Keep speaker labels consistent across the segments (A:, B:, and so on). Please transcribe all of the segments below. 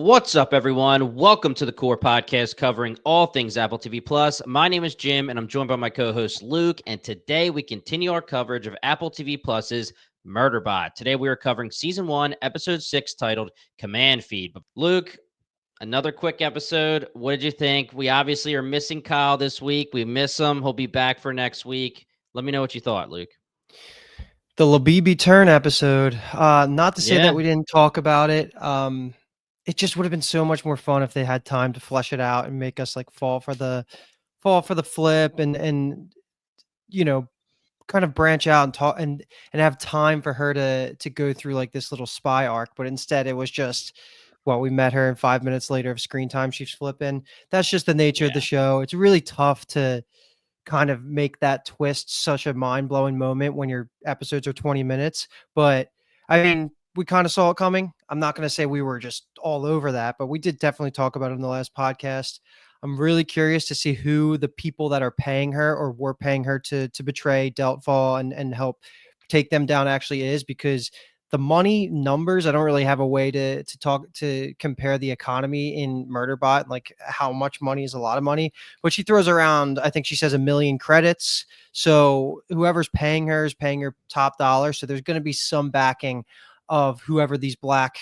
A: What's up, everyone? Welcome to the Core Podcast covering all things Apple TV Plus. My name is Jim, and I'm joined by my co-host Luke. And today we continue our coverage of Apple TV Plus's Murderbot. Today we are covering Season 1, Episode 6, titled Command Feed. Luke, another quick episode. What did you think? We obviously are missing Kyle this week. We miss him. He'll be back for next week. Let me know what you thought, Luke.
B: The Labibi turn episode. Not to say that
A: Yeah,
B: we didn't talk about it. It just would have been so much more fun if they had time to flesh it out and make us like fall for the flip and you know kind of branch out and talk and have time for her to go through like this little spy arc. But instead, it was just we met her and 5 minutes later of screen time she's flipping. That's just the nature of
A: yeah,
B: the show. It's really tough to kind of make that twist such a mind-blowing moment when your episodes are 20 minutes. But I mean, we kind of saw it coming. I'm not going to say we were just all over that, but we did definitely talk about it in the last podcast. I'm really curious to see who the people that are paying her or were paying her to betray Deltfall and help take them down actually is, because the money numbers, I don't really have a way to compare the economy in Murderbot, like how much money is a lot of money. But she throws around, I think she says 1 million credits. So whoever's paying her is paying her top dollar. So there's going to be some backing of whoever these black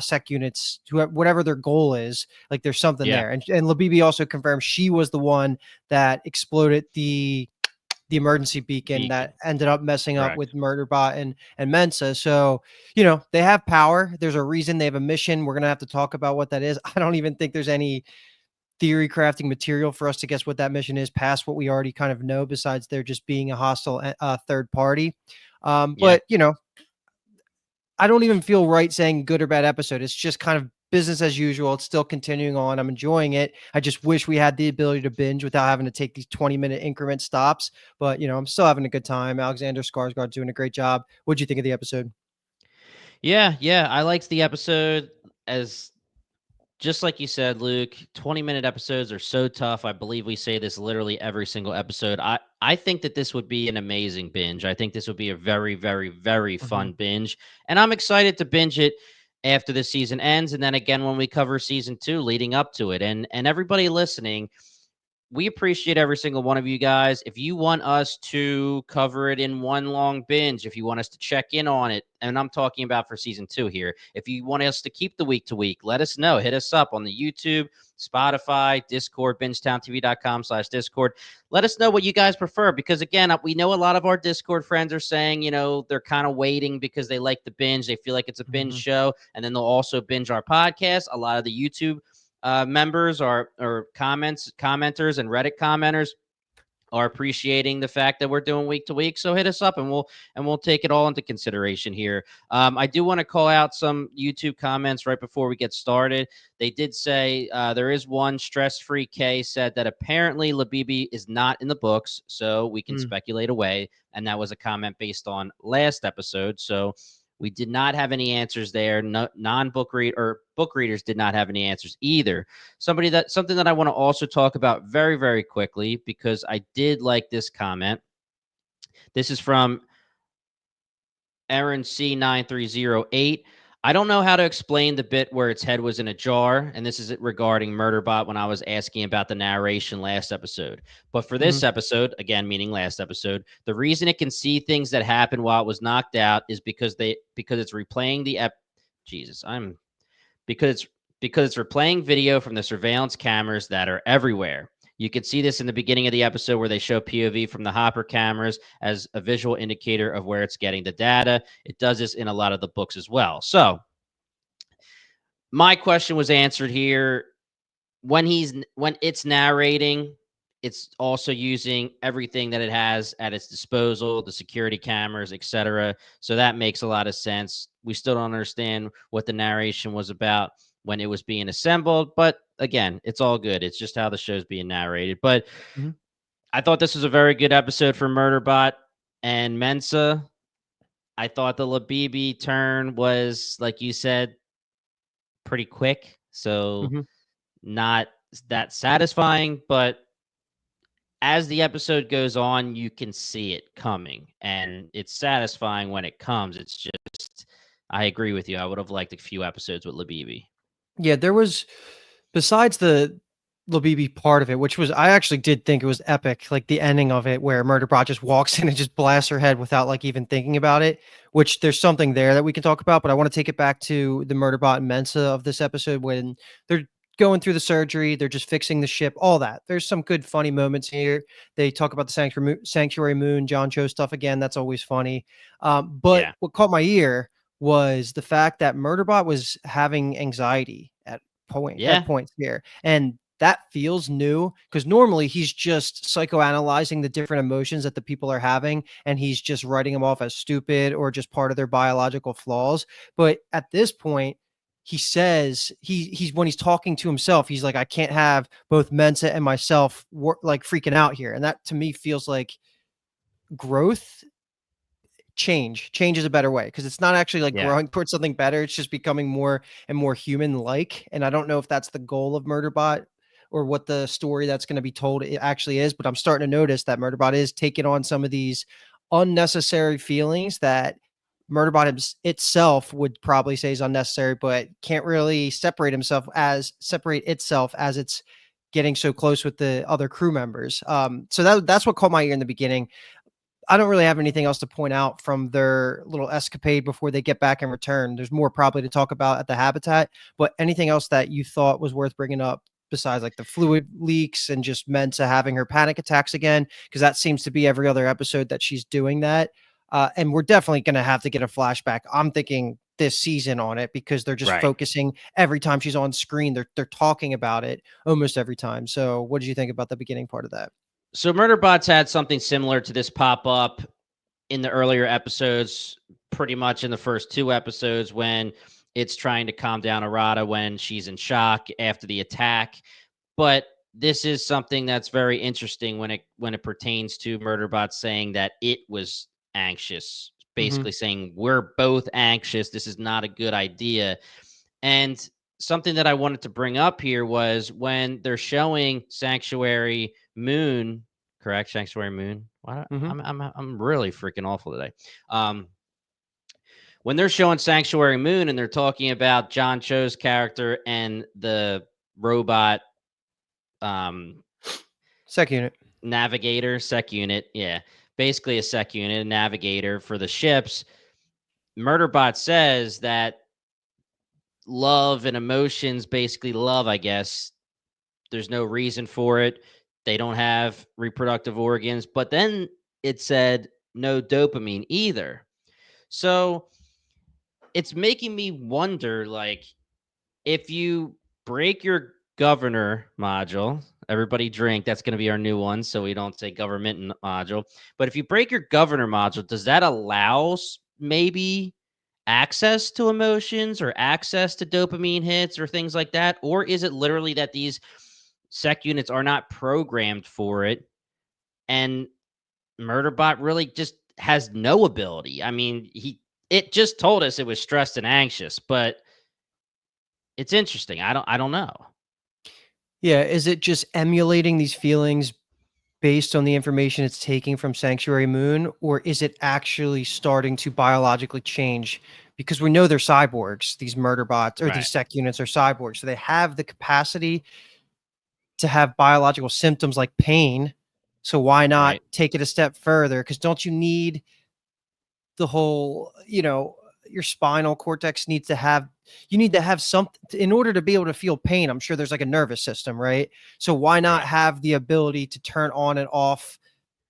B: sec units, whatever their goal is. Like there's something
A: yeah.
B: there. And Labibi also confirmed she was the one that exploded the emergency beacon
A: Beacon.
B: that ended up messing up
A: Correct.
B: with Murderbot and Mensa. So, they have power. There's a reason they have a mission. We're going to have to talk about what that is. I don't even think there's any theory crafting material for us to guess what that mission is past what we already kind of know, besides there just being a hostile third party.
A: Yeah.
B: But, I don't even feel right saying good or bad episode. It's just kind of business as usual. It's still continuing on. I'm enjoying it. I just wish we had the ability to binge without having to take these 20-minute increment stops. But, I'm still having a good time. Alexander Skarsgård doing a great job. What'd you think of the episode?
A: Yeah. I liked the episode as just like you said, Luke. 20-minute episodes are so tough. I believe we say this literally every single episode. I think that this would be an amazing binge. I think this would be a very, very, very
B: Mhm.
A: fun binge. And I'm excited to binge it after the season ends. And then again, when we cover season 2 leading up to it. And everybody listening, we appreciate every single one of you guys. If you want us to cover it in one long binge, if you want us to check in on it, and I'm talking about for season 2 here, if you want us to keep the week to week, let us know. Hit us up on the YouTube, Spotify, Discord, bingetowntv.com/Discord. Let us know what you guys prefer, because again, we know a lot of our Discord friends are saying, they're kind of waiting because they like the binge. They feel like it's a binge
B: Mhm.
A: show, and then they'll also binge our podcast. A lot of the YouTube members or commenters and Reddit commenters are appreciating the fact that we're doing week to week. So hit us up and we'll take it all into consideration here. I do want to call out some YouTube comments right before we get started. They did say there is one stress-free K said that apparently Labibi is not in the books, so we can
B: Mm.
A: speculate away. And that was a comment based on last episode. So we did not have any answers there. No, non-book read or book readers did not have any answers either. Something that I want to also talk about very, very quickly, because I did like this comment. This is from Aaron C9308. I don't know how to explain the bit where its head was in a jar, and this is regarding Murderbot when I was asking about the narration last episode. But for this
B: Mhm.
A: episode, again meaning last episode, the reason it can see things that happened while it was knocked out is because it's replaying Jesus, I'm because it's replaying video from the surveillance cameras that are everywhere. You can see this in the beginning of the episode where they show POV from the Hopper cameras as a visual indicator of where it's getting the data. It does this in a lot of the books as well. So my question was answered here. When it's narrating, it's also using everything that it has at its disposal, the security cameras, etc. So that makes a lot of sense. We still don't understand what the narration was about when it was being assembled, but again, it's all good. It's just how the show's being narrated. But
B: Mhm.
A: I thought this was a very good episode for Murderbot and Mensa. I thought the Labibi turn was, like you said, pretty quick. So
B: Mhm.
A: not that satisfying, but as the episode goes on, you can see it coming, and it's satisfying when it comes. It's just, I agree with you. I would have liked a few episodes with Labibi.
B: Yeah, there was besides the Labibi part of it, which was I actually did think it was epic, like the ending of it where Murderbot just walks in and just blasts her head without like even thinking about it, which there's something there that we can talk about, but I want to take it back to the Murderbot and Mensa of this episode when they're going through the surgery, they're just fixing the ship, all that. There's some good funny moments here. They talk about the Sanctuary Moon, John Cho stuff again. That's always funny. But
A: Yeah.
B: what caught my ear was the fact that Murderbot was having anxiety at
A: Yeah.
B: points here. And that feels new because normally he's just psychoanalyzing the different emotions that the people are having and he's just writing them off as stupid or just part of their biological flaws. But at this point, he says he's when he's talking to himself, he's like, I can't have both Mensa and myself like freaking out here. And that to me feels like growth. Change is a better way because it's not actually like
A: Yeah.
B: growing towards something better. It's just becoming more and more human like. And I don't know if that's the goal of Murderbot or what the story that's going to be told it actually is, but I'm starting to notice that Murderbot is taking on some of these unnecessary feelings that Murderbot itself would probably say is unnecessary, but can't really separate itself as it's getting so close with the other crew members. So that's what caught my ear in the beginning. I don't really have anything else to point out from their little escapade before they get back and return. There's more probably to talk about at the habitat, but anything else that you thought was worth bringing up besides like the fluid leaks and just Mensa having her panic attacks again? Because that seems to be every other episode that she's doing that. And we're definitely going to have to get a flashback. I'm thinking this season on it because they're just
A: Right.
B: focusing every time she's on screen. They're talking about it almost every time. So, what did you think about the beginning part of that?
A: So Murderbot's had something similar to this pop up in the earlier episodes, pretty much in the first two episodes when it's trying to calm down Arata when she's in shock after the attack. But this is something that's very interesting when it pertains to Murderbot saying that it was anxious,
B: Mm-hmm.
A: basically saying we're both anxious. This is not a good idea. And something that I wanted to bring up here was when they're showing Sanctuary Moon, correct? Sanctuary Moon. Why,
B: Mm-hmm.
A: I'm really freaking awful today. Um, when they're showing Sanctuary Moon and they're talking about John Cho's character and the robot um
B: Second unit.
A: navigator sec unit, yeah, basically a sec unit, a navigator for the ships. Murderbot says that love and emotions, basically love, I guess, there's no reason for it. They don't have reproductive organs, but then it said no dopamine either. So it's making me wonder, like, if you break your governor module, everybody drink, that's going to be our new one. So we don't say government module. But if you break your governor module, does that allow maybe access to emotions or access to dopamine hits or things like that? Or is it literally that these sec units are not programmed for it and Murderbot really just has no ability? I mean, it just told us it was stressed and anxious, but it's interesting. I don't know.
B: Yeah, is it just emulating these feelings based on the information it's taking from Sanctuary Moon, or is it actually starting to biologically change? Because we know they're cyborgs, these murder bots or
A: Right.
B: these sec units are cyborgs. So they have the capacity to have biological symptoms like pain. So why not
A: Right.
B: take it a step further? Because don't you need the whole, your spinal cortex needs to have you need to have something in order to be able to feel pain. I'm sure there's like a nervous system, right? So why not
A: Right.
B: have the ability to turn on and off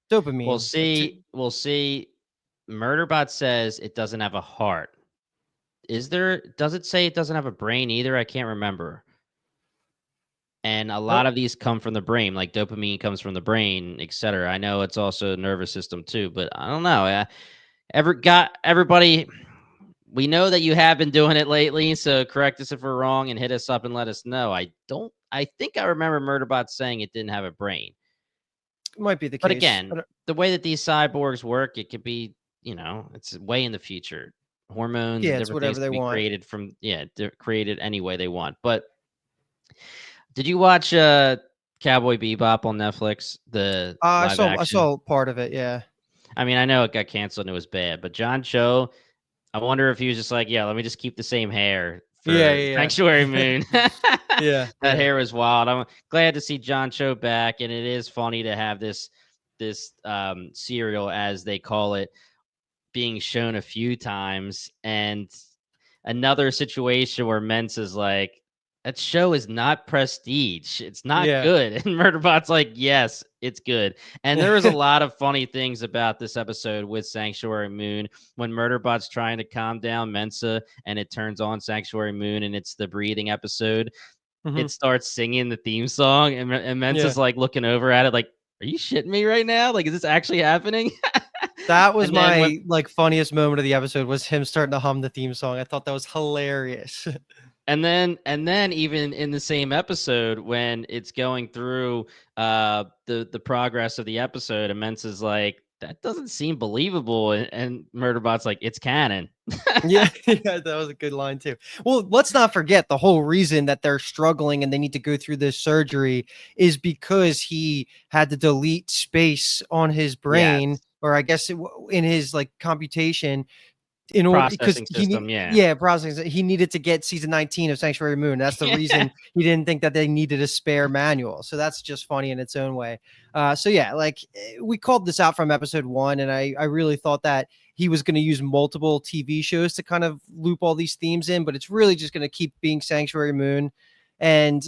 A: We'll
B: dopamine?
A: see. We'll see. Murderbot says it doesn't have a heart. Does it say it doesn't have a brain either? I can't remember. And a lot of these come from the brain, like dopamine comes from the brain, etc. I know it's also nervous system too, but I don't know. Everybody, we know that you have been doing it lately, so correct us if we're wrong and hit us up and let us know. I think I remember Murderbot saying it didn't have a brain.
B: Might be the
A: But
B: case.
A: again, the way that these cyborgs work, it could be, it's way in the future. Hormones
B: Yeah,
A: and
B: it's
A: different things
B: whatever they
A: can be
B: want.
A: created from, yeah, they're created any way they want. But did you watch Cowboy Bebop on Netflix, the live
B: I
A: action?
B: saw part of it. Yeah,
A: I mean, I know it got canceled and it was bad, but John Cho, I wonder if he was just like, yeah, let me just keep the same hair
B: Yeah,
A: for
B: yeah,
A: Sanctuary
B: yeah.
A: Moon.
B: Yeah,
A: That
B: yeah.
A: hair was wild. I'm glad to see John Cho back, and it is funny to have this serial, as they call it, being shown a few times. And another situation where Mensa's like, that show is not prestige. It's not
B: Yeah.
A: good. And Murderbot's like, yes, it's good. And there was a lot of funny things about this episode with Sanctuary Moon when Murderbot's trying to calm down Mensa and it turns on Sanctuary Moon and it's the breathing episode.
B: Mhm.
A: It starts singing the theme song and
B: Yeah.
A: Mensa's like looking over at it like, are you shitting me right now? Like, is this actually happening?
B: That was
A: And then when
B: my, like, funniest moment of the episode was him starting to hum the theme song. I thought that was hilarious.
A: and then even in the same episode when it's going through the progress of the episode, Immense is like, that doesn't seem believable, and Murderbot's like, it's canon.
B: Yeah, yeah, that was a good line too. Well, let's not forget the whole reason that they're struggling and they need to go through this surgery is because he had to delete space on his
A: Yes.
B: brain, or I guess in his like computation, in order because
A: Processing
B: he need
A: system, yeah.
B: yeah, processing. He needed to get season 19 of Sanctuary Moon. That's the reason he didn't think that they needed a spare manual. So that's just funny in its own way. So yeah, like we called this out from episode 1, and I really thought that he was going to use multiple TV shows to kind of loop all these themes in, but it's really just going to keep being Sanctuary Moon. And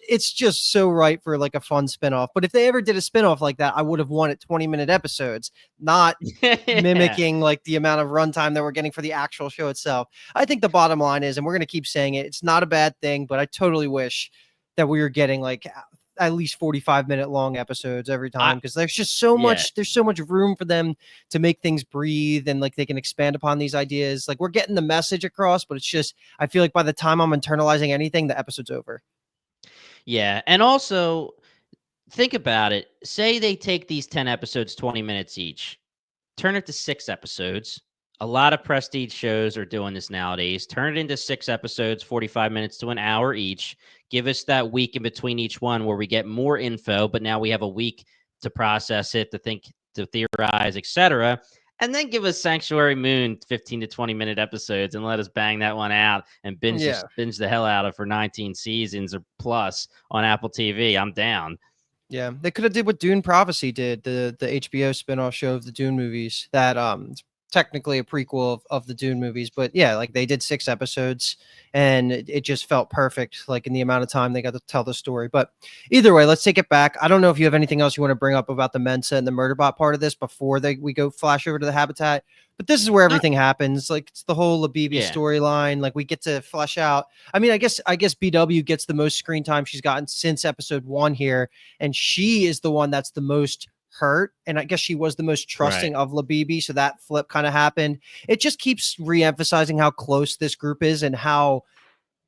B: it's just so right for like a fun spinoff. But if they ever did a spinoff like that, I would have wanted 20-minute episodes, not
A: Yeah.
B: mimicking like the amount of runtime that we're getting for the actual show itself. I think the bottom line is, and we're going to keep saying it, it's not a bad thing, but I totally wish that we were getting like at least 45-minute long episodes every
A: I
B: time, because
A: Yeah.
B: there's so much room for them to make things breathe, and like they can expand upon these ideas. Like we're getting the message across, but it's just I feel like by the time I'm internalizing anything, the episode's over.
A: Yeah. And also, think about it. Say they take these 10 episodes, 20 minutes each, turn it to 6 episodes. A lot of prestige shows are doing this nowadays. Turn it into 6 episodes, 45 minutes to an hour each. Give us that week in between each one where we get more info, but now we have a week to process it, to think, to theorize, etc. And then give us Sanctuary Moon 15 to 20-minute episodes and let us bang that one out and
B: Yeah.
A: binge the hell out of for 19 seasons or plus on Apple TV. I'm down.
B: Yeah, they could have did what Dune Prophecy did, the HBO spinoff show of the Dune movies. That it's technically a prequel of the Dune movies, but yeah, like they did 6 episodes, and it just felt perfect, like in the amount of time they got to tell the story. But either way, let's take it back. I don't know if you have anything else you want to bring up about the Mensa and the Murderbot part of this before we go flash over to the Habitat. But this is where
A: Not,
B: everything happens. Like it's the whole Labibi
A: yeah,
B: storyline. Like we get to flesh out. I mean, I guess BW gets the most screen time she's gotten since episode 1 here, and she is the one that's the most hurt, and I guess she was the most
A: right.
B: trusting of Labibi, so that flip kind of happened. It just keeps re-emphasizing how close this group is and how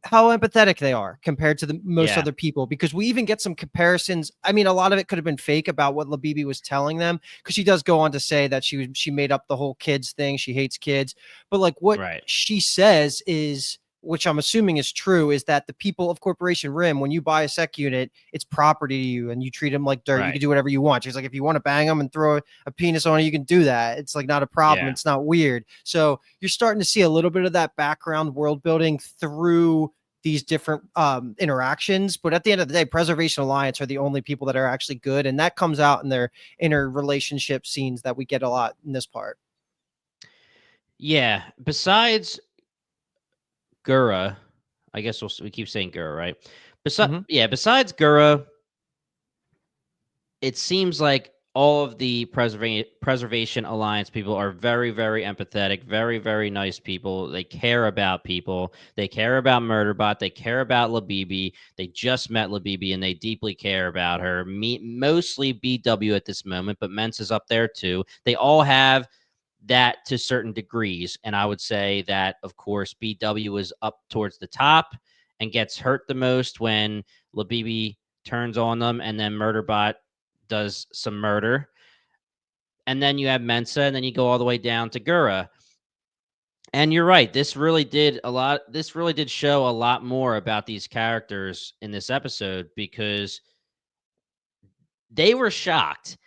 B: empathetic they are compared to the most
A: Yeah,
B: other people, because we even get some comparisons. I mean, a lot of it could have been fake about what Labibi was telling them, because she does go on to say that she made up the whole kids thing, she hates kids, but like what
A: right.
B: she says is, which I'm assuming is true, is that the people of Corporation Rim, when you buy a sec unit, it's property to you and you treat them like dirt. You can
A: Right.
B: do whatever you want. She's like, if you want to bang them and throw a penis on it, you can do that. It's like not a problem.
A: Yeah.
B: It's not weird. So you're starting to see a little bit of that background world building through these different interactions. But at the end of the day, Preservation Alliance are the only people that are actually good. And that comes out in their inner relationship scenes that we get a lot in this part.
A: Yeah. Besides Gura, I guess we keep saying Gura, right?
B: Mm-hmm.
A: Besides Gura, it seems like all of the Preservation Alliance people are very, very empathetic, very, very nice people. They care about people. They care about Murderbot. They care about Labibi. They just met Labibi and they deeply care about her. Mostly BW at this moment, but Mence is up there too. They all have that to certain degrees. And I would say that, of course, BW is up towards the top and gets hurt the most when Labibi turns on them, and then Murderbot does some murder. And then you have Mensa, and then you go all the way down to Gura. And you're right. This really did show a lot more about these characters in this episode, because they were shocked.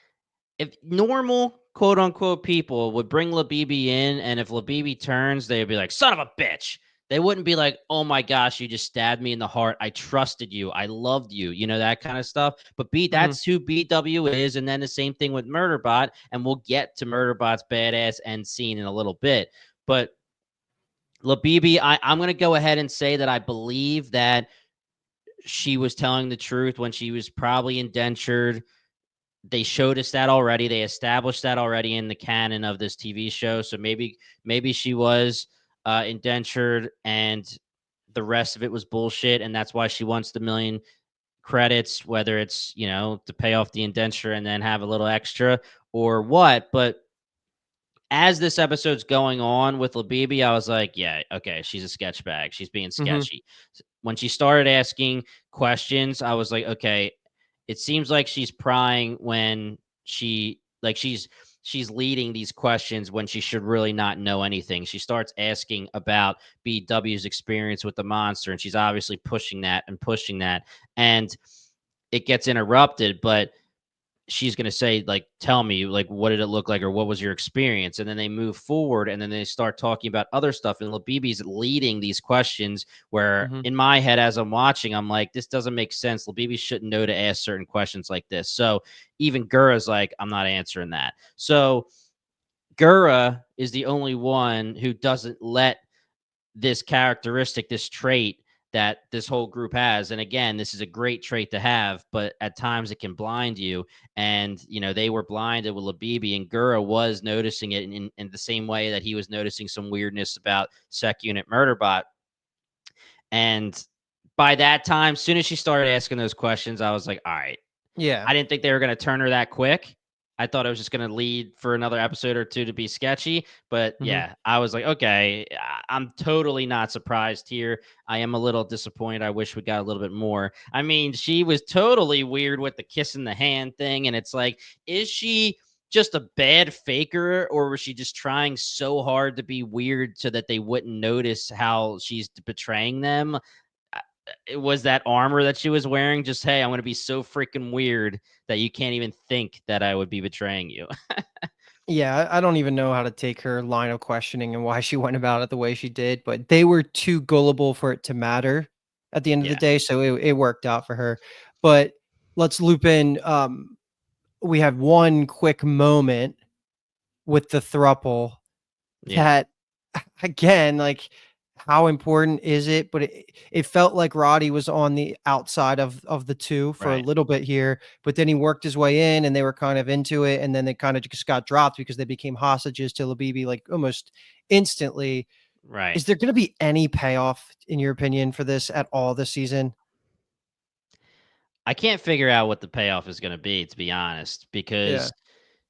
A: If normal quote unquote people would bring Labibi in, and if Labibi turns, they'd be like, son of a bitch. They wouldn't be like, "Oh my gosh, you just stabbed me in the heart. I trusted you. I loved you." You know, that kind of stuff. But
B: Mhm.
A: that's who BW is, and then the same thing with Murderbot, and we'll get to Murderbot's badass end scene in a little bit. But Labibi, I'm going to go ahead and say that I believe that she was telling the truth when she was probably indentured. They showed us that already. They established that already in the canon of this TV show. So maybe she was indentured and the rest of it was bullshit, and that's why she wants the million credits, whether it's to pay off the indenture and then have a little extra or what. But as this episode's going on with Labibi, I was like, yeah, okay, she's a sketch bag. She's being
B: Mhm.
A: sketchy. When she started asking questions, I was like, okay, it seems like she's prying when she's leading these questions when she should really not know anything. She starts asking about BW's experience with the monster, and she's obviously pushing that and pushing that, and it gets interrupted, but she's going to say, like, tell me, like, what did it look like or what was your experience? And then they move forward and then they start talking about other stuff, and Labibi's leading these questions where
B: Mhm.
A: in my head as I'm watching, I'm like, this doesn't make sense. Labibi shouldn't know to ask certain questions like this. So even Gura's like, I'm not answering that. So Gura is the only one who doesn't let this characteristic, this trait that this whole group has. And again, this is a great trait to have, but at times it can blind you. And, they were blinded with Labibi, and Gura was noticing it in the same way that he was noticing some weirdness about Sec Unit Murderbot. And by that time, soon as she started asking those questions, I was like, all right,
B: Yeah.
A: I didn't think they were going to turn her that quick. I thought it was just going to lead for another episode or two to be sketchy. But
B: Mhm.
A: yeah, I was like, okay, I'm totally not surprised here. I am a little disappointed. I wish we got a little bit more. I mean, she was totally weird with the kissing the hand thing. And it's like, is she just a bad faker, or was she just trying so hard to be weird so that they wouldn't notice how she's betraying them? It was that armor that she was wearing. Just, hey, I'm going to be so freaking weird that you can't even think that I would be betraying you.
B: Yeah, I don't even know how to take her line of questioning and why she went about it the way she did, but they were too gullible for it to matter at the end of the
A: Yeah.
B: day, so it worked out for her. But let's loop in. We had one quick moment with the thruple
A: Yeah.
B: that, again, like, how important is it? But it felt like Roddy was on the outside of the two for a
A: Right.
B: little bit here, but then he worked his way in and they were kind of into it, and then they kind of just got dropped because they became hostages to Labibi like almost instantly.
A: Right.
B: Is there going to be any payoff in your opinion for this at all this season?
A: I can't figure out what the payoff is going to be, to be honest,
B: Yeah.
A: because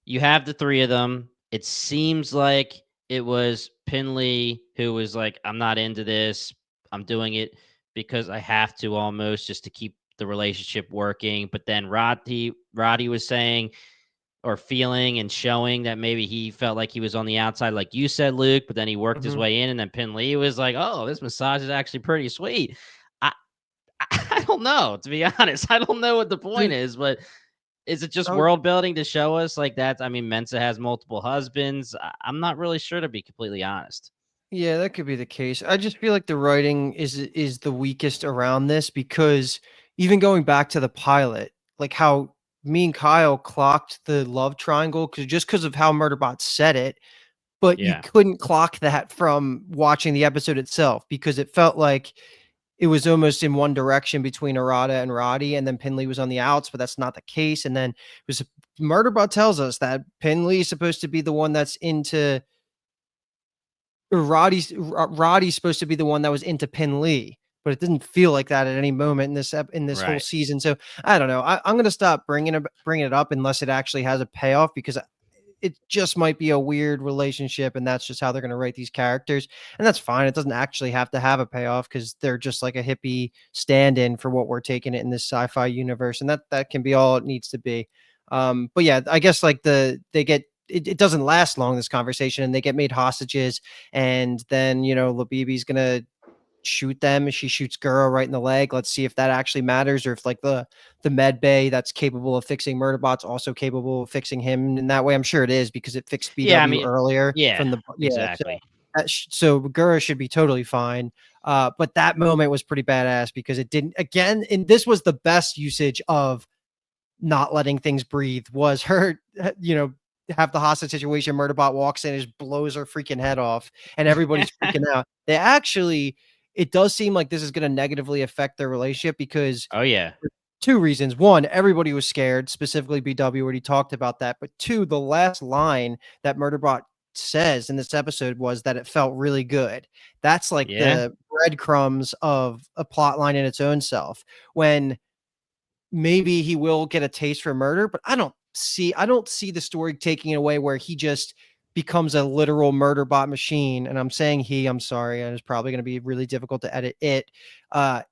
A: you have the three of them. It seems like it was Pinley who was like, I'm not into this. I'm doing it because I have to, almost just to keep the relationship working. But then Roddy was saying or feeling and showing that maybe he felt like he was on the outside, like you said, Luke, but then he worked his
B: Mhm.
A: way in, and then Pinley was like, oh, this massage is actually pretty sweet. I I don't know, to be honest. I don't know what the point
B: The
A: is, but is it just
B: oh,
A: world building to show us like that? I mean, Mensa has multiple husbands. I'm not really sure, to be completely honest.
B: yeah, that could be the case. I just feel like the writing is the weakest around this because even going back to the pilot, like how me and Kyle clocked the love triangle because of how Murderbot said it, but you
A: Yeah.
B: couldn't clock that from watching the episode itself because it felt like it was almost in one direction between Arata and Roddy, and then Pinley was on the outs, but that's not the case. And then it was Murderbot tells us that Pinley is supposed to be the one that's into Roddy's supposed to be the one that was into Pin Lee, but it didn't feel like that at any moment in this whole
A: Right.
B: season. So I don't know. I'm gonna stop bringing it up unless it actually has a payoff because it just might be a weird relationship, and that's just how they're gonna write these characters, and that's fine. It doesn't actually have to have a payoff because they're just like a hippie stand-in for what we're taking it in this sci-fi universe, and that can be all it needs to be. But yeah, I guess like it doesn't last long, this conversation, and they get made hostages, and then Labibi's gonna shoot them. She shoots Guro right in the leg. Let's see if that actually matters, or if like the med bay that's capable of fixing Murderbot's also capable of fixing him in that way. I'm sure it is because it fixed
A: Yeah. I
B: BW
A: mean,
B: earlier
A: yeah,
B: from the. Yeah. So
A: exactly.
B: so Guro should be totally fine. But that moment was pretty badass because it didn't, again, and this was the best usage of not letting things breathe, was her, have the hostage situation. Murderbot walks in and just blows her freaking head off, and everybody's freaking out. They actually, it does seem like this is going to negatively affect their relationship because
A: Oh yeah.
B: two reasons. One, everybody was scared, specifically BW, already talked about that. But two, the last line that Murderbot says in this episode was that it felt really good. That's like
A: Yeah.
B: the breadcrumbs of a plot line in its own self. When maybe he will get a taste for murder, but I don't see the story taking it away where he just becomes a literal murder bot machine. And I'm saying I'm sorry, and it's probably going to be really difficult to edit it.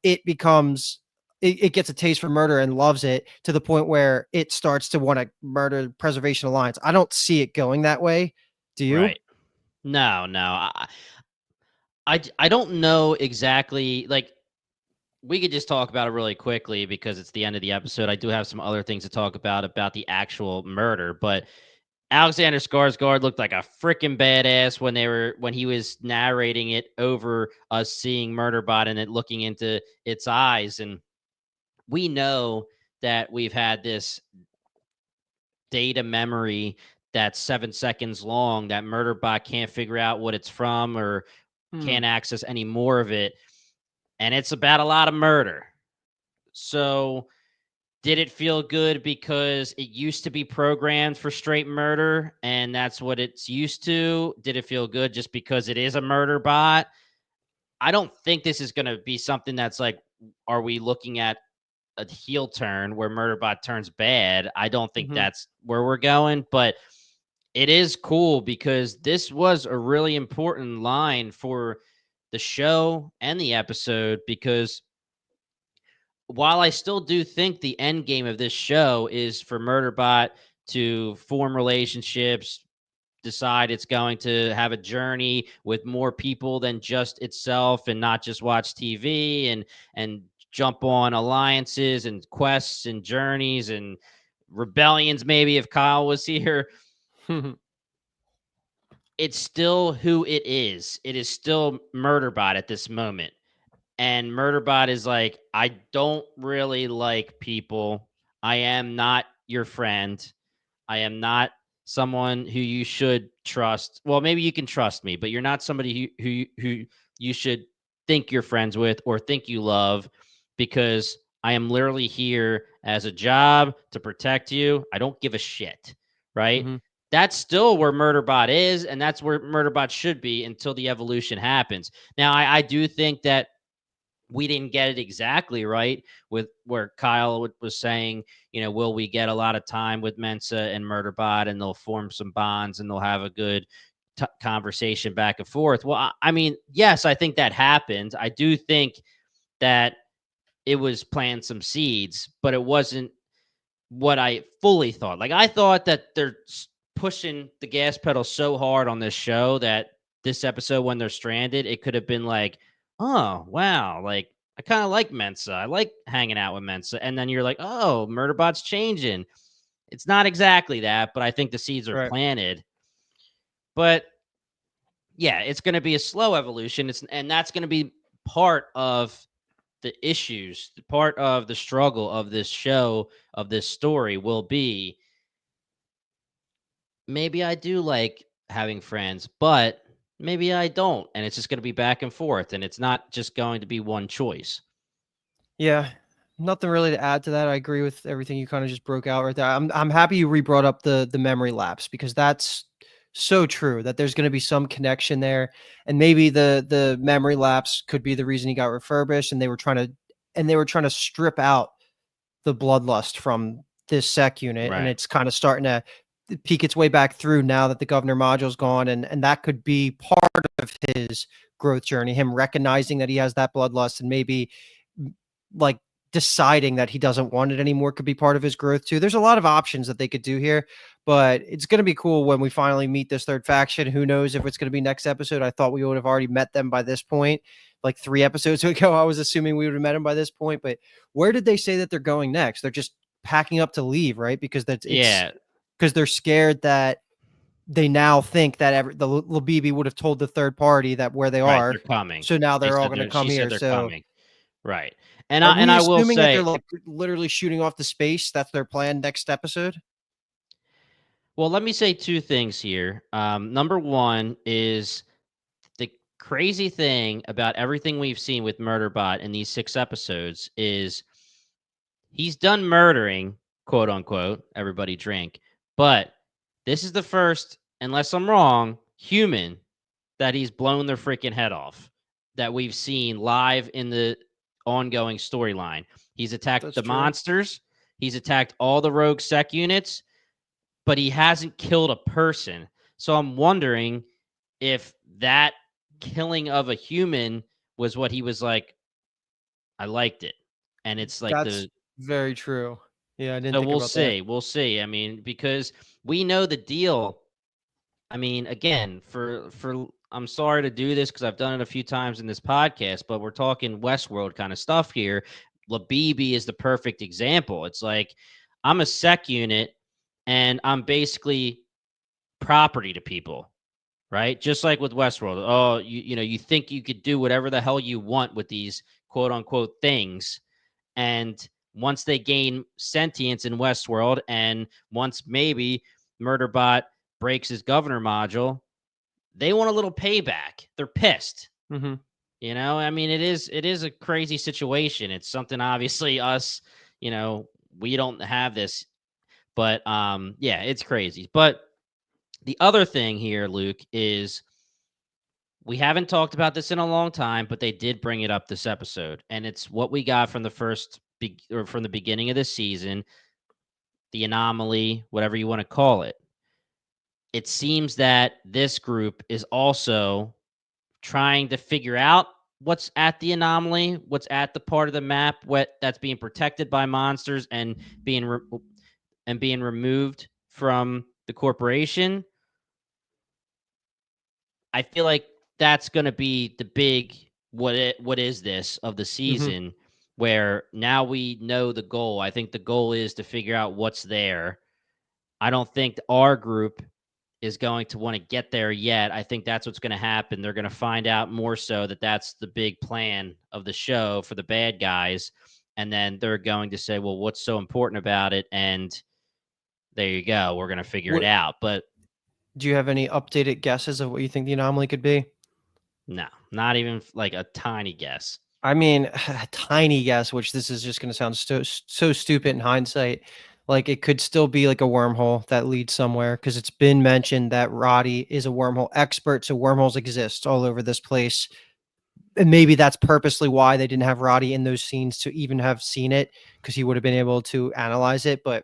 B: It becomes it gets a taste for murder and loves it to the point where it starts to want to murder Preservation Alliance. I don't see it going that way. Do you?
A: Right. No, no. I don't know exactly. Like, we could just talk about it really quickly because it's the end of the episode. I do have some other things to talk about the actual murder, but Alexander Skarsgård looked like a freaking badass when he was narrating it over us seeing Murderbot and it looking into its eyes. And we know that we've had this data memory that's 7 seconds long that Murderbot can't figure out what it's from or
B: Hmm.
A: can't access any more of it. And it's about a lot of murder. So did it feel good because it used to be programmed for straight murder and that's what it's used to? Did it feel good just because it is a murder bot? I don't think this is going to be something that's like, are we looking at a heel turn where Murderbot turns bad? I don't think
B: Mm-hmm.
A: that's where we're going, but it is cool because this was a really important line for the show and the episode because while I still do think the end game of this show is for Murderbot to form relationships, decide it's going to have a journey with more people than just itself and not just watch TV and jump on alliances and quests and journeys and rebellions maybe if Kyle was here. It's still who it is. It is still Murderbot at this moment. And Murderbot is like, I don't really like people. I am not your friend. I am not someone who you should trust. Well, maybe you can trust me, but you're not somebody who you should think you're friends with or think you love because I am literally here as a job to protect you. I don't give a shit, right?
B: Mm-hmm.
A: That's still where Murderbot is, and that's where Murderbot should be until the evolution happens. Now, I do think that we didn't get it exactly right with where Kyle was saying, will we get a lot of time with Mensa and Murderbot and they'll form some bonds and they'll have a good conversation back and forth. Well, I mean, yes, I think that happened. I do think that it was planting some seeds, but it wasn't what I fully thought. Like, I thought that they're pushing the gas pedal so hard on this show that this episode, when they're stranded, it could have been like, oh, wow, like, I kind of like Mensa. I like hanging out with Mensa. And then you're like, oh, Murderbot's changing. It's not exactly that, but I think the seeds are
B: Right.
A: planted. But yeah, it's going to be a slow evolution. And that's going to be part of the issues, part of the struggle of this show, of this story will be maybe I do like having friends, but maybe I don't. And it's just going to be back and forth. And it's not just going to be one choice.
B: Yeah, nothing really to add to that. I agree with everything you kind of just broke out right there. I'm happy you re-brought up the memory lapse because that's so true that there's going to be some connection there, and maybe the memory lapse could be the reason he got refurbished, and they were trying to strip out the bloodlust from this sec unit, and
A: Right.
B: it's kind of starting to peek its way back through now that the governor module's gone, and that could be part of his growth journey, him recognizing that he has that bloodlust and maybe like deciding that he doesn't want it anymore could be part of his growth too. There's a lot of options that they could do here, but it's going to be cool when we finally meet this third faction. Who knows if it's going to be next episode? I thought we would have already met them by this point. Like 3 episodes ago, I was assuming we would have met them by this point, but where did they say that they're going next? They're just packing up to leave, right? Because that's it's
A: Yeah.
B: because they're scared that they now think that the Labibi would have told the third party that where they
A: Right,
B: are.
A: they're coming.
B: So now
A: They
B: they're all
A: said
B: going to
A: she
B: come
A: said
B: here.
A: they're
B: So
A: coming. Right. And
B: are
A: I
B: we
A: will
B: assuming that they're
A: say,
B: like literally shooting off to space? That's their plan next episode?
A: well, let me say two things here. Number one is the crazy thing about everything we've seen with Murderbot in these 6 episodes is he's done murdering, quote unquote, everybody drink. But this is the first, unless I'm wrong, human that he's blown their freaking head off that we've seen live in the ongoing storyline. He's attacked
B: That's
A: the
B: true.
A: monsters, he's attacked all the rogue sec units, but he hasn't killed a person. So I'm wondering if that killing of a human was what he was like, I liked it. And it's like
B: That's
A: the
B: very true. Yeah, I didn't
A: so
B: think
A: we'll
B: about that.
A: see. We'll see. I mean, because we know the deal. I mean, again, for I'm sorry to do this because I've done it a few times in this podcast, but we're talking Westworld kind of stuff here. Labibi is the perfect example. It's like I'm a sec unit and I'm basically property to people, right? Just like with Westworld. Oh, you think you could do whatever the hell you want with these quote unquote things, and once they gain sentience in Westworld, and once maybe Murderbot breaks his governor module, they want a little payback. They're pissed.
B: Hmm.
A: I mean, it is a crazy situation. It's something obviously us, you know, we don't have this, but yeah, it's crazy. But the other thing here, Luke, is we haven't talked about this in a long time, but they did bring it up this episode, and it's what we got from the or from the beginning of this season, the anomaly, whatever you want to call it. It seems that this group is also trying to figure out what's at the anomaly, what's at the part of the map that's being protected by monsters and being removed from the corporation. I feel like that's going to be the big what is this of the
B: Hmm.
A: season, where now we know the goal. I think the goal is to figure out what's there. I don't think our group is going to want to get there yet. I think that's what's going to happen. They're going to find out more so that that's the big plan of the show for the bad guys, and then they're going to say, "Well, what's so important about it?" And there you go. We're going to figure it
B: What
A: out. But
B: do you have any updated guesses of what you think the anomaly could be?
A: no, not even like a tiny guess.
B: I mean, a tiny guess, which this is just going to sound so stupid in hindsight. Like it could still be like a wormhole that leads somewhere because it's been mentioned that Roddy is a wormhole expert, so wormholes exist all over this place. And maybe that's purposely why they didn't have Roddy in those scenes to even have seen it because he would have been able to analyze it. But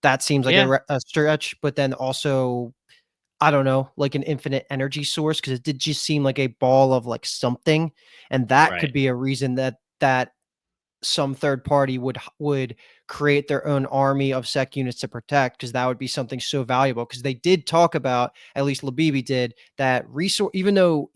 B: that seems like
A: Yeah,
B: a stretch. But then also, I don't know, like an infinite energy source because it did just seem like a ball of like something, and that
A: right.
B: could be a reason that some third party would create their own army of sec units to protect because that would be something so valuable because they did talk about, at least Labibi did, that resource even though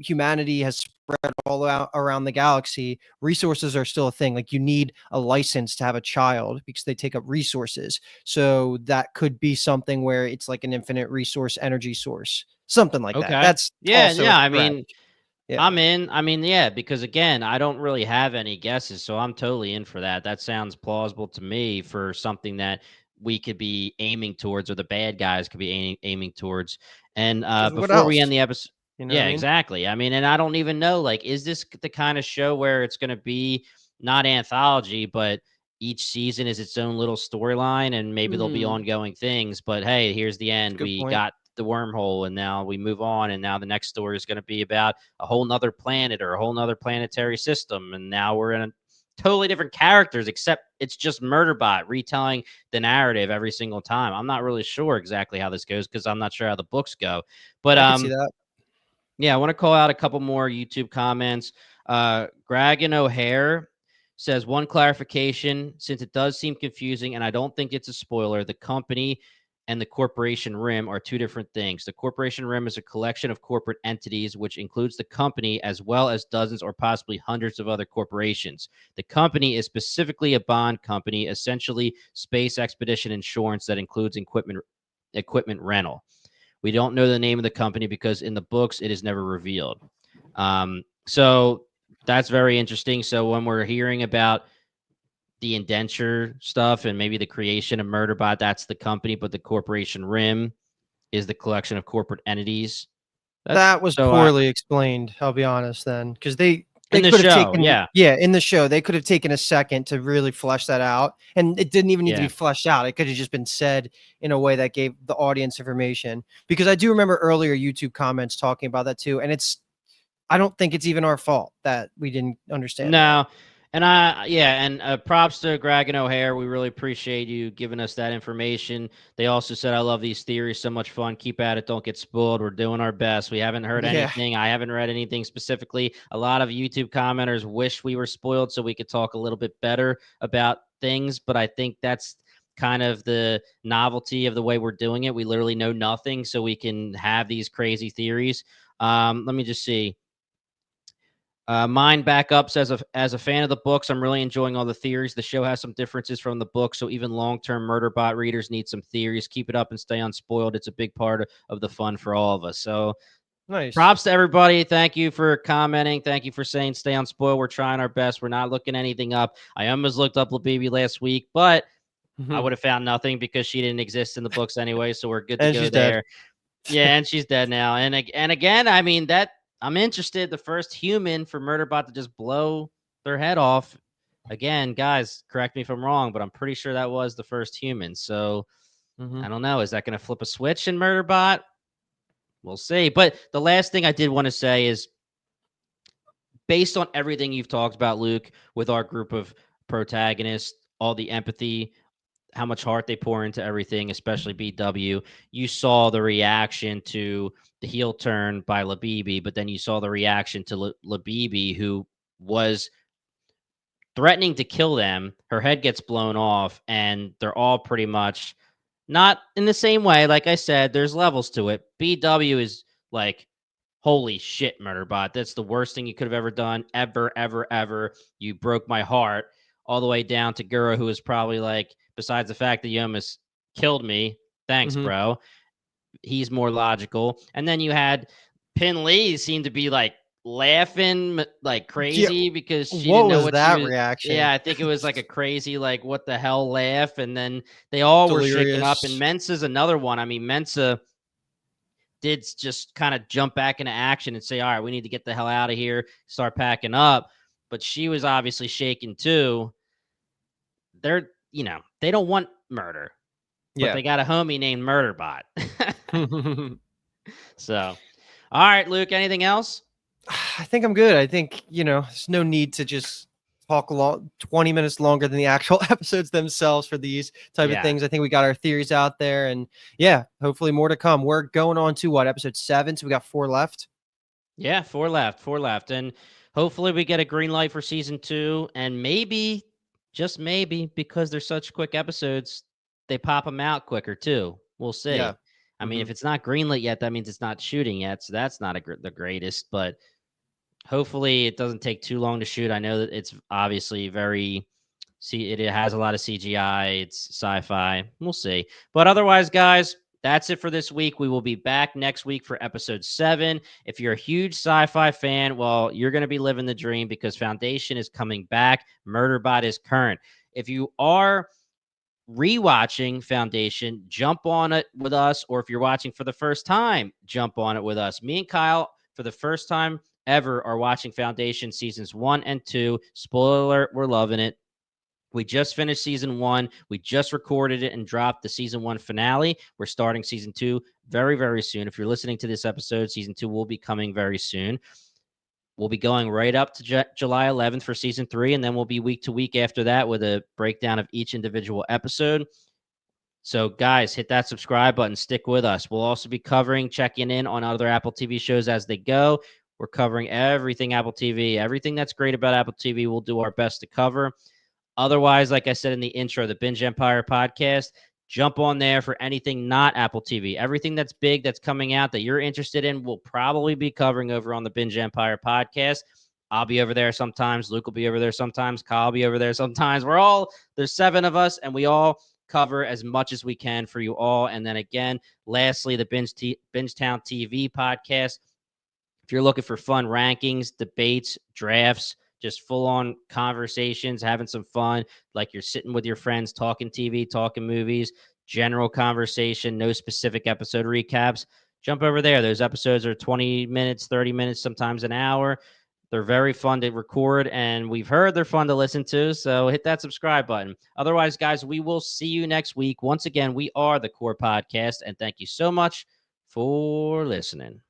B: humanity has spread all out around the galaxy, resources are still a thing. Like you need a license to have a child because they take up resources, so that could be something where it's like an infinite resource energy source, something like that.
A: Okay.
B: That's
A: Yeah,
B: also a
A: yeah. I
B: stretch.
A: mean,
B: Yeah.
A: I'm in. I mean, yeah, because again, I don't really have any guesses, so I'm totally in for that. That sounds plausible to me for something that we could be aiming towards, or the bad guys could be aiming towards. And
B: Because what
A: before we
B: else?
A: end the episode,
B: You know what I
A: yeah,
B: mean?
A: exactly. I mean, and I don't even know, like, is this the kind of show where it's going to be not anthology, but each season is its own little storyline, and maybe there'll be
B: Hmm.
A: ongoing things. But hey, here's the
B: That's a
A: end.
B: good
A: We
B: point.
A: got the wormhole, and now we move on, and now the next story is going to be about a whole nother planet or a whole nother planetary system. And now we're in a totally different characters, except it's just Murderbot retelling the narrative every single time. I'm not really sure exactly how this goes because I'm not sure how the books go. But
B: I could see that.
A: yeah, I want to call out a couple more YouTube comments. Gragan O'Hare says one clarification, since it does seem confusing, and I don't think it's a spoiler. The company and the corporation Rim are two different things. The corporation Rim is a collection of corporate entities, which includes the company as well as dozens or possibly hundreds of other corporations. The company is specifically a bond company, essentially space expedition insurance that includes equipment rental. We don't know the name of the company because in the books it is never revealed. So that's very interesting. So when we're hearing about the indenture stuff and maybe the creation of Murderbot, that's the company, but the corporation RIM is the collection of corporate entities. That's
B: That was
A: so I
B: poorly explained, I'll be honest then, because they
A: in the
B: could have
A: show,
B: taken,
A: yeah,
B: yeah, in the show, they could have taken a second to really flesh that out, and it didn't even need to be
A: yeah.
B: fleshed out. It could have just been said in a way that gave the audience information. Because I do remember earlier YouTube comments talking about that too, and I don't think it's even our fault that we didn't understand that.
A: No. And props to Greg and O'Hare. We really appreciate you giving us that information. They also said, I love these theories. So much fun. Keep at it. Don't get spoiled. We're doing our best. We haven't heard
B: Yeah.
A: anything. I haven't read anything specifically. A lot of YouTube commenters wish we were spoiled so we could talk a little bit better about things. But I think that's kind of the novelty of the way we're doing it. We literally know nothing, so we can have these crazy theories. Let me just see. Mine backup says, as a fan of the books, I'm really enjoying all the theories. The show has some differences from the book, so even long-term Murderbot readers need some theories. Keep it up and stay unspoiled. It's a big part of the fun for all of us. So
B: Nice.
A: props to everybody. Thank you for commenting. Thank you for saying stay unspoiled. We're trying our best. We're not looking anything up. I almost looked up LaBaby last week, but I
B: Mhm.
A: would have found nothing because she didn't exist in the books anyway, so we're good to
B: And
A: go
B: she's dead.
A: there. Yeah, and she's dead now. And again, I mean that I'm interested. The first human for Murderbot to just blow their head off. Again, guys, correct me if I'm wrong, but I'm pretty sure that was the first human. So I
B: Mhm.
A: don't know. Is that going to flip a switch in Murderbot? We'll see. But the last thing I did want to say is, based on everything you've talked about, Luke, with our group of protagonists, all the empathy, how much heart they pour into everything, especially BW. You saw the reaction to the heel turn by Labibi, but then you saw the reaction to Labibi, who was threatening to kill them. Her head gets blown off, and they're all pretty much not in the same way. Like I said, there's levels to it. BW is like, holy shit, Murderbot. That's the worst thing you could have ever done, ever, ever, ever. You broke my heart. All the way down to Gura, who is probably like, besides the fact that you almost killed me, thanks,
B: Mhm.
A: bro. He's more logical. And then you had Pin Lee seem to be like laughing like
B: Yeah.
A: crazy because she didn't
B: What
A: know
B: was
A: what she
B: that
A: was. Yeah,
B: reaction?
A: I think it was like a crazy, like, what the hell laugh. And then they all were shaken up. And
B: Delirious.
A: Mensa's another one. I mean, Mensa did just kind of jump back into action and say, all right, we need to get the hell out of here, start packing up. But she was obviously shaken too. They don't want murder, but
B: Yeah.
A: they got a homie named Murderbot. So, all right, Luke, anything else?
B: I think I'm good. I think, there's no need to just talk 20 minutes longer than the actual episodes themselves for these type of
A: Yeah.
B: things. I think we got our theories out there, and yeah, hopefully more to come. We're going on to what, episode 7, so we got 4 left.
A: Yeah, four left, four left. And hopefully we get a green light for season 2. And maybe, just maybe, because they're such quick episodes, they pop them out quicker too. We'll
B: Yeah.
A: see. I mean,
B: Hmm.
A: if it's not greenlit yet, that means it's not shooting yet. So that's not the greatest, but hopefully it doesn't take too long to shoot. I know that it's obviously it has a lot of CGI. It's sci-fi. We'll see. But otherwise, guys, that's it for this week. We will be back next week for episode 7. If you're a huge sci-fi fan, well, you're going to be living the dream because Foundation is coming back. Murderbot is current. If you are rewatching Foundation, jump on it with us. Or if you're watching for the first time, jump on it with us. Me and Kyle, for the first time ever, are watching Foundation seasons 1 and 2. Spoiler alert, we're loving it. We just finished season 1. We just recorded it and dropped the season 1 finale. We're starting season 2 very, very soon. If you're listening to this episode, season 2 will be coming very soon. We'll be going right up to July 11th for season 3, and then we'll be week to week after that with a breakdown of each individual episode. So, guys, hit that subscribe button. Stick with us. We'll also be checking in on other Apple TV shows as they go. We're covering everything Apple TV. Everything that's great about Apple TV, we'll do our best to cover. Otherwise, like I said in the intro, the Binge Empire podcast, jump on there for anything not Apple TV. Everything that's big that's coming out that you're interested in, we'll probably be covering over on the Binge Empire podcast. I'll be over there sometimes. Luke will be over there sometimes. Kyle will be over there sometimes. There's 7 of us, and we all cover as much as we can for you all. And then again, lastly, the Bingetown TV podcast. If you're looking for fun rankings, debates, drafts, just full on conversations, having some fun, like you're sitting with your friends, talking TV, talking movies, general conversation, no specific episode recaps, jump over there. Those episodes are 20 minutes, 30 minutes, sometimes an hour. They're very fun to record, and we've heard they're fun to listen to. So hit that subscribe button. Otherwise, guys, we will see you next week. Once again, we are the Core Podcast, and thank you so much for listening.